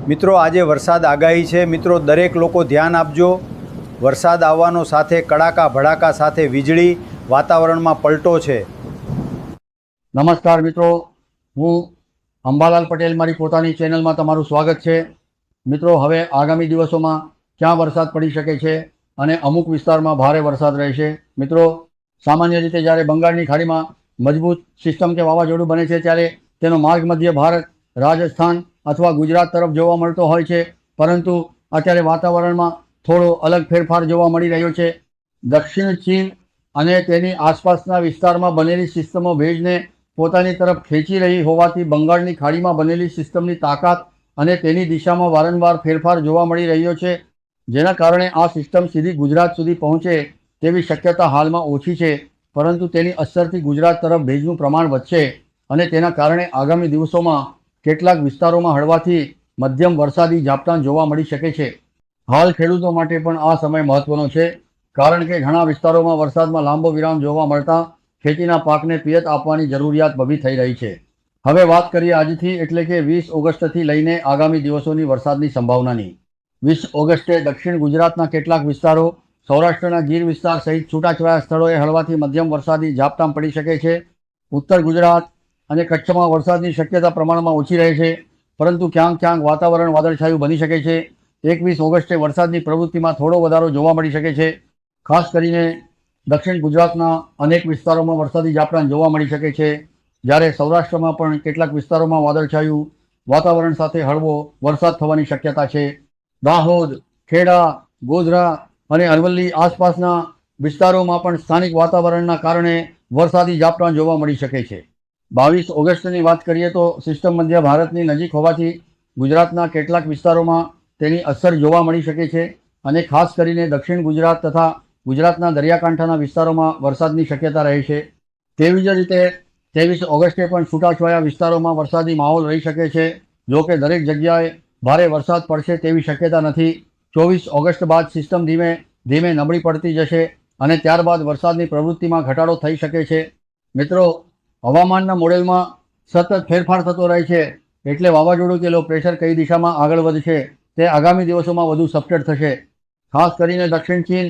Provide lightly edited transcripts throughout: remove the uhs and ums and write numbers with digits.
મિત્રો આજે વરસાદ આગાહી છે। મિત્રો દરેક લોકો ધ્યાન આપજો। વરસાદ આવવાનો સાથે કડાકા ભડાકા સાથે વીજળી, વાતાવરણમાં પલટો છે। નમસ્કાર મિત્રો, હું અંબાલાલ પટેલ મારી પોતાની ચેનલમાં તમારું સ્વાગત છે। મિત્રો હવે આગામી દિવસોમાં ક્યાં વરસાદ પડી શકે છે અને અમુક વિસ્તારમાં ભારે વરસાદ રહેશે। મિત્રો સામાન્ય રીતે જ્યારે બંગાળની ખાડીમાં મજબૂત સિસ્ટમ કે વાવાઝોડું બને છે ત્યારે તેનો માર્ગ મધ્ય ભારત, રાજસ્થાન અથવા ગુજરાત તરફ જોવા મળતો હોય છે, પરંતુ અત્યારે વાતાવરણમાં થોડો અલગ ફેરફાર જોવા મળી રહ્યો છે। દક્ષિણ ચીન અને તેની આસપાસના વિસ્તારમાં બનેલી સિસ્ટમો ભેજને પોતાની તરફ ખેંચી રહી હોવાથી બંગાળની ખાડીમાં બનેલી સિસ્ટમની તાકાત અને તેની દિશામાં વારંવાર ફેરફાર જોવા મળી રહ્યો છે, જેના કારણે આ સિસ્ટમ સીધી ગુજરાત સુધી પહોંચે તેવી શક્યતા હાલમાં ઓછી છે। પરંતુ તેની અસરથી ગુજરાત તરફ ભેજનું પ્રમાણ વધશે અને તેના કારણે આગામી દિવસોમાં કેટલાક વિસ્તારોમાં હળવાથી મધ્યમ વરસાદી ઝાપટાં જોવા મળી શકે છે। હાલ ખેડૂતો માટે પણ આ સમય મહત્વનો છે, કારણ કે ઘણા વિસ્તારોમાં વરસાદમાં લાંબો વિરામ જોવા મળતા ખેતીના પાકને પિયત આપવાની જરૂરિયાત ઊભી થઈ રહી છે। હવે વાત કરીએ આજથી એટલે કે 20 ઓગસ્ટથી લઈને આગામી દિવસોની વરસાદની સંભાવનાની। 20 ઓગસ્ટે દક્ષિણ ગુજરાતના કેટલાક વિસ્તારો, સૌરાષ્ટ્રના ગીર વિસ્તાર સહિત છૂટાછવાયા સ્થળોએ હળવાથી મધ્યમ વરસાદી ઝાપટાં પડી શકે છે। ઉત્તર ગુજરાત અને કચ્છમાં વરસાદની શક્યતા પ્રમાણમાં ઓછી રહે છે, પરંતુ ક્યાંક ક્યાંક વાતાવરણ વાદળછાયું બની શકે છે। 21 ઓગસ્ટે વરસાદની પ્રવૃત્તિમાં થોડો વધારો જોવા મળી શકે છે। ખાસ કરીને દક્ષિણ ગુજરાતના અનેક વિસ્તારોમાં વરસાદી ઝાપટાં જોવા મળી શકે છે, જ્યારે સૌરાષ્ટ્રમાં પણ કેટલાક વિસ્તારોમાં વાદળછાયું વાતાવરણ સાથે હળવો વરસાદ થવાની શક્યતા છે। દાહોદ, ખેડા, ગોધરા અને અરવલ્લી આસપાસના વિસ્તારોમાં પણ સ્થાનિક વાતાવરણના કારણે વરસાદી ઝાપટાં જોવા મળી શકે છે। 22 ઓગસ્ટની વાત કરીએ તો સિસ્ટમ મધ્ય ભારતની નજીક હોવાથી ગુજરાતના કેટલાક વિસ્તારોમાં તેની અસર જોવા મળી શકે છે અને ખાસ કરીને દક્ષિણ ગુજરાત તથા ગુજરાતના દરિયાકાંઠાના વિસ્તારોમાં વરસાદની શક્યતા રહે છે। તેવી જ રીતે 23 ઓગસ્ટે પણ છૂટાછવાયા વિસ્તારોમાં વરસાદી માહોલ રહી શકે છે, જો કે દરેક જગ્યાએ ભારે વરસાદ પડશે તેવી શક્યતા નથી। 24 ઓગસ્ટ બાદ સિસ્ટમ ધીમે ધીમે નબળી પડતી જશે અને ત્યારબાદ વરસાદની પ્રવૃત્તિમાં ઘટાડો થઈ શકે છે। મિત્રો હવામાનના મોડેલમાં સતત ફેરફાર થતો રહે છે, એટલે વાવાઝોડું કે લો પ્રેશર કઈ દિશામાં આગળ વધશે તે આગામી દિવસોમાં વધુ સપોર્ટ થશે। ખાસ કરીને દક્ષિણ ચીન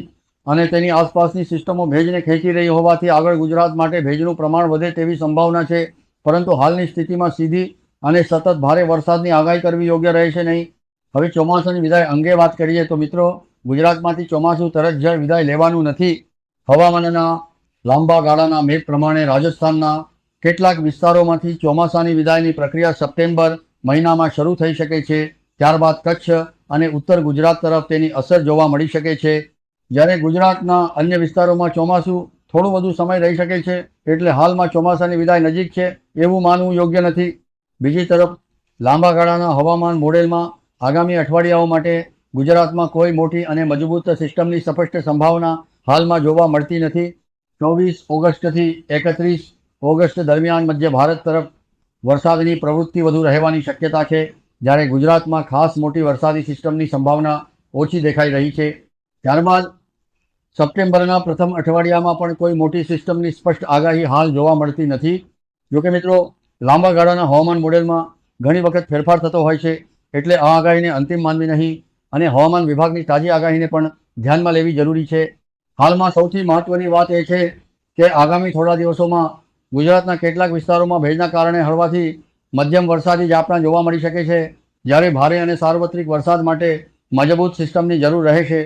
અને તેની આસપાસની સિસ્ટમો ભેજને ખેંચી રહી હોવાથી આગળ ગુજરાત માટે ભેજનું પ્રમાણ વધે તેવી સંભાવના છે, પરંતુ હાલની સ્થિતિમાં સીધી અને સતત ભારે વરસાદની આગાહી કરવી યોગ્ય રહેશે નહીં। હવે ચોમાસાની વિદાય અંગે વાત કરીએ તો મિત્રો ગુજરાતમાંથી ચોમાસું તરત જ વિદાય લેવાનું નથી। હવામાનના લાંબા ગાળાના મેઘ પ્રમાણે રાજસ્થાનના કેટલાક વિસ્તારોમાંથી ચોમાસાની વિદાયની પ્રક્રિયા સપ્ટેમ્બર મહિનામાં શરૂ થઈ શકે છે। ત્યારબાદ કચ્છ અને ઉત્તર ગુજરાત તરફ તેની અસર જોવા મળી શકે છે, જ્યારે ગુજરાતના અન્ય વિસ્તારોમાં ચોમાસું થોડો વધુ સમય રહી શકે છે, એટલે હાલમાં ચોમાસાની વિદાય નજીક છે એવું માનવું યોગ્ય નથી। બીજી તરફ લાંબા ગાળાના હવામાન મોડેલમાં આગામી અઠવાડિયાઓ માટે ગુજરાતમાં કોઈ મોટી અને મજબૂત સિસ્ટમની સ્પષ્ટ સંભાવના હાલમાં જોવા મળતી નથી। 24 ઓગસ્ટથી 31 ઓગસ્ટ દરમિયાન મધ્ય ભારત તરફ વરસાદની પ્રવૃત્તિ વધુ રહેવાની શક્યતા છે, જ્યારે ગુજરાતમાં ખાસ મોટી વરસાદી સિસ્ટમની સંભાવના ઓછી દેખાઈ રહી છે। ત્યારબાદ સપ્ટેમ્બરના પ્રથમ અઠવાડિયામાં પણ કોઈ મોટી સિસ્ટમની સ્પષ્ટ આગાહી હાલ જોવા મળતી નથી। જોકે મિત્રો લાંબા ગાળાના હવામાન મોડેલમાં ઘણી વખત ફેરફાર થતો હોય છે, એટલે આ આગાહીને અંતિમ માનવી નહીં અને હવામાન વિભાગની તાજી આગાહીને પણ ધ્યાનમાં લેવી જરૂરી છે। હાલમાં સૌથી મહત્વની વાત એ છે કે આગામી થોડા દિવસોમાં ગુજરાતના કેટલાક વિસ્તારોમાં ભેજના કારણે હળવાથી મધ્યમ વરસાદી ઝાપટાં જોવા મળી શકે છે, જ્યારે ભારે અને સાર્વત્રિક વરસાદ માટે મજબૂત સિસ્ટમની જરૂર રહે છે।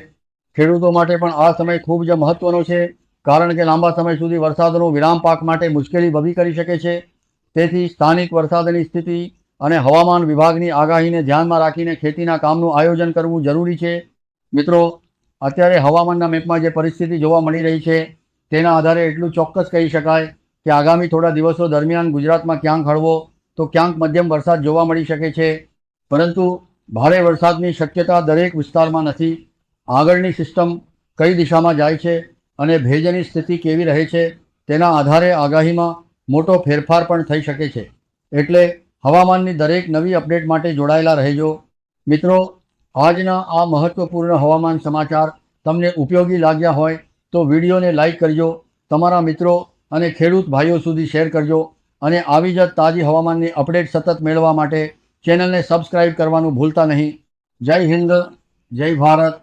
ખેડૂતો માટે પણ આ સમય ખૂબ જ મહત્વનો છે, કારણ કે લાંબા સમય સુધી વરસાદનો વિરામ પાક માટે મુશ્કેલી ઊભી કરી શકે છે। તેથી સ્થાનિક વરસાદની સ્થિતિ અને હવામાન વિભાગની આગાહીને ધ્યાનમાં રાખીને ખેતીના કામનું આયોજન કરવું જરૂરી છે। મિત્રો અત્યારે હવામાનના મેપમાં જે પરિસ્થિતિ જોવા મળી રહી છે તેના આધારે એટલું ચોક્કસ કહી શકાય કે આગામી થોડા દિવસો દરમિયાન ગુજરાતમાં ક્યાંક હળવો તો ક્યાંક મધ્યમ વરસાદ જોવા મળી શકે છે, પરંતુ ભારે વરસાદની શક્યતા દરેક વિસ્તારમાં નથી। આગળની સિસ્ટમ કઈ દિશામાં જાય છે અને ભેજની સ્થિતિ કેવી રહે છે તેના આધારે આગાહીમાં મોટો ફેરફાર પણ થઈ શકે છે, એટલે હવામાનની દરેક નવી અપડેટ માટે જોડાયેલા રહેજો। મિત્રો આજના આ મહત્વપૂર્ણ હવામાન સમાચાર તમને ઉપયોગી લાગ્યા હોય તો વિડીયોને લાઈક કરજો, તમારા મિત્રો અને ખેડૂત ભાઈઓ સુધી શેર કરજો અને આવી જ તાજી હવામાનની અપડેટ સતત મેળવવા માટે ચેનલને સબસ્ક્રાઈબ કરવાનું ભૂલતા નહીં. જય હિન્દ, જય ભારત.